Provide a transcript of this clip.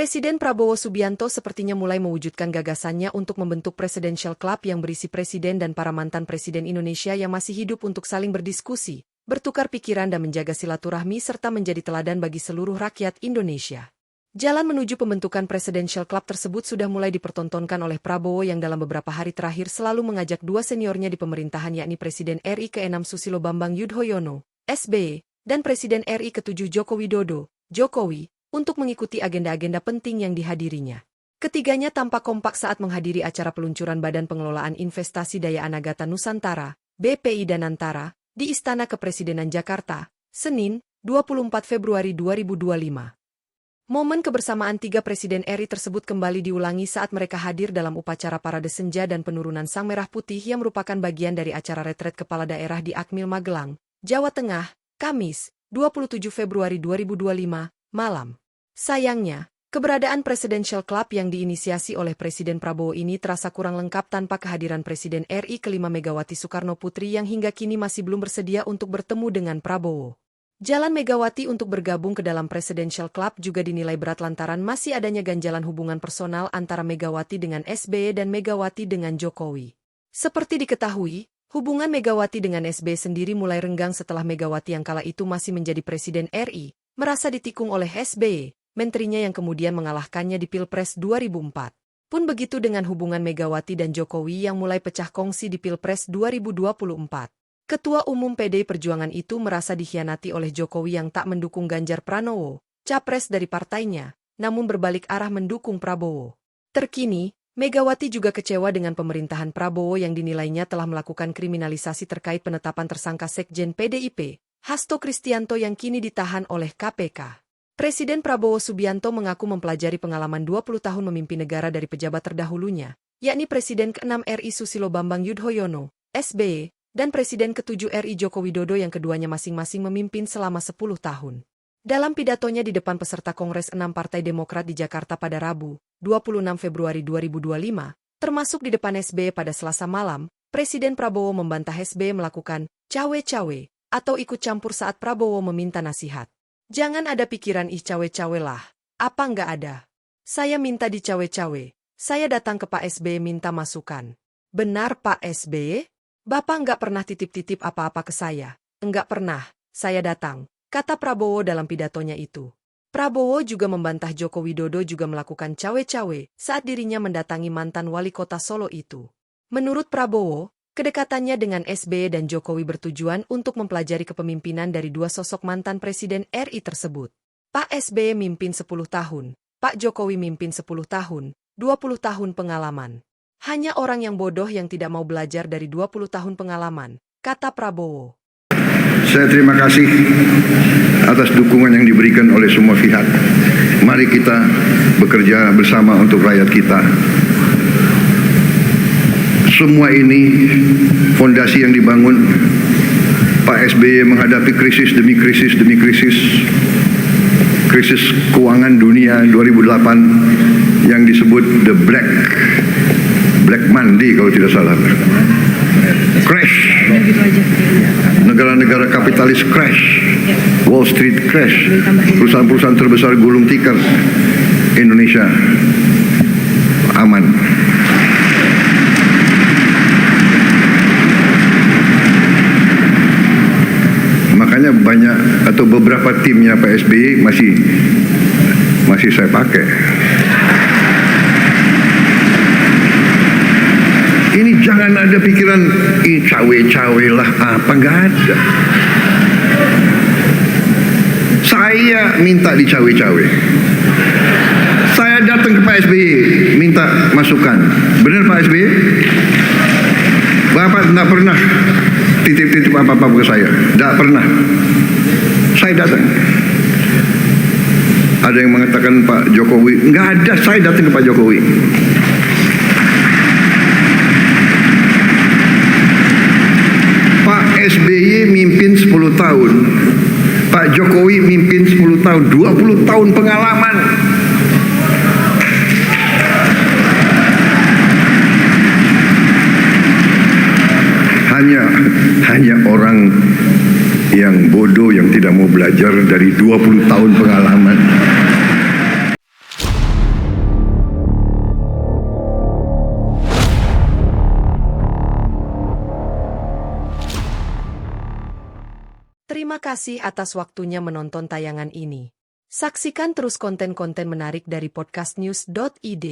Presiden Prabowo Subianto sepertinya mulai mewujudkan gagasannya untuk membentuk Presidential Club yang berisi presiden dan para mantan presiden Indonesia yang masih hidup untuk saling berdiskusi, bertukar pikiran dan menjaga silaturahmi serta menjadi teladan bagi seluruh rakyat Indonesia. Jalan menuju pembentukan Presidential Club tersebut sudah mulai dipertontonkan oleh Prabowo yang dalam beberapa hari terakhir selalu mengajak dua seniornya di pemerintahan yakni Presiden RI ke-6 Susilo Bambang Yudhoyono, SBY, dan Presiden RI ke-7 Joko Widodo, Jokowi, untuk mengikuti agenda-agenda penting yang dihadirinya. Ketiganya tampak kompak saat menghadiri acara peluncuran Badan Pengelolaan Investasi Daya Anagata Nusantara, BPI Danantara, di Istana Kepresidenan Jakarta, Senin, 24 Februari 2025. Momen kebersamaan tiga Presiden RI tersebut kembali diulangi saat mereka hadir dalam upacara Parade Senja dan penurunan Sang Merah Putih yang merupakan bagian dari acara retret kepala daerah di Akmil Magelang, Jawa Tengah, Kamis, 27 Februari 2025, malam. Sayangnya, keberadaan Presidential Club yang diinisiasi oleh Presiden Prabowo ini terasa kurang lengkap tanpa kehadiran Presiden RI ke-5 Megawati Soekarno Putri yang hingga kini masih belum bersedia untuk bertemu dengan Prabowo. Jalan Megawati untuk bergabung ke dalam Presidential Club juga dinilai berat lantaran masih adanya ganjalan hubungan personal antara Megawati dengan SBY dan Megawati dengan Jokowi. Seperti diketahui, hubungan Megawati dengan SBY sendiri mulai renggang setelah Megawati yang kala itu masih menjadi Presiden RI, merasa ditikung oleh SBY, menterinya yang kemudian mengalahkannya di Pilpres 2004. Pun begitu dengan hubungan Megawati dan Jokowi yang mulai pecah kongsi di Pilpres 2024. Ketua Umum PDI Perjuangan itu merasa dikhianati oleh Jokowi yang tak mendukung Ganjar Pranowo, capres dari partainya, namun berbalik arah mendukung Prabowo. Terkini, Megawati juga kecewa dengan pemerintahan Prabowo yang dinilainya telah melakukan kriminalisasi terkait penetapan tersangka Sekjen PDIP, Hasto Kristianto yang kini ditahan oleh KPK. Presiden Prabowo Subianto mengaku mempelajari pengalaman 20 tahun memimpin negara dari pejabat terdahulunya, yakni Presiden ke-6 RI Susilo Bambang Yudhoyono, SBY, dan Presiden ke-7 RI Joko Widodo yang keduanya masing-masing memimpin selama 10 tahun. Dalam pidatonya di depan peserta Kongres 6 Partai Demokrat di Jakarta pada Rabu, 26 Februari 2025, termasuk di depan SBY pada Selasa malam, Presiden Prabowo membantah SBY melakukan cawe-cawe atau ikut campur saat Prabowo meminta nasihat. Jangan ada pikiran cawe-cawe lah, apa nggak ada? Saya minta di cawe-cawe, saya datang ke Pak SBY minta masukan. Benar Pak SBY? Bapak nggak pernah titip-titip apa-apa ke saya. Enggak pernah, saya datang, kata Prabowo dalam pidatonya itu. Prabowo juga membantah Joko Widodo juga melakukan cawe-cawe saat dirinya mendatangi mantan wali kota Solo itu. Menurut Prabowo, kedekatannya dengan SBY dan Jokowi bertujuan untuk mempelajari kepemimpinan dari dua sosok mantan Presiden RI tersebut. Pak SBY mimpin 10 tahun, Pak Jokowi mimpin 10 tahun, 20 tahun pengalaman. Hanya orang yang bodoh yang tidak mau belajar dari 20 tahun pengalaman, kata Prabowo. Saya terima kasih atas dukungan yang diberikan oleh semua pihak. Mari kita bekerja bersama untuk rakyat kita. Semua ini fondasi yang dibangun. Pak SBY menghadapi krisis demi krisis demi krisis. Krisis keuangan dunia 2008 yang disebut the Black Monday kalau tidak salah. Crash. Negara-negara kapitalis crash. Wall Street crash. Perusahaan-perusahaan terbesar gulung tikar. Indonesia aman. Makanya banyak atau beberapa timnya Pak SBY masih saya pakai. Ini jangan ada pikiran cawe-cawe lah apa, nggak ada. Saya minta dicawe-cawe. Saya datang ke Pak SBY minta masukan. Benar Pak SBY? Bapak tidak pernah titip-titip apa-apa ke saya. Tidak pernah. Saya datang. Ada yang mengatakan Pak Jokowi. Nggak ada, saya datang ke Pak Jokowi. Pak SBY mimpin 10 tahun. Pak Jokowi mimpin 10 tahun. 20 tahun pengalaman. Hanya orang yang bodoh yang tidak mau belajar dari 20 tahun pengalaman. Terima kasih atas waktunya menonton tayangan ini. Saksikan terus konten-konten menarik dari podcastnews.id.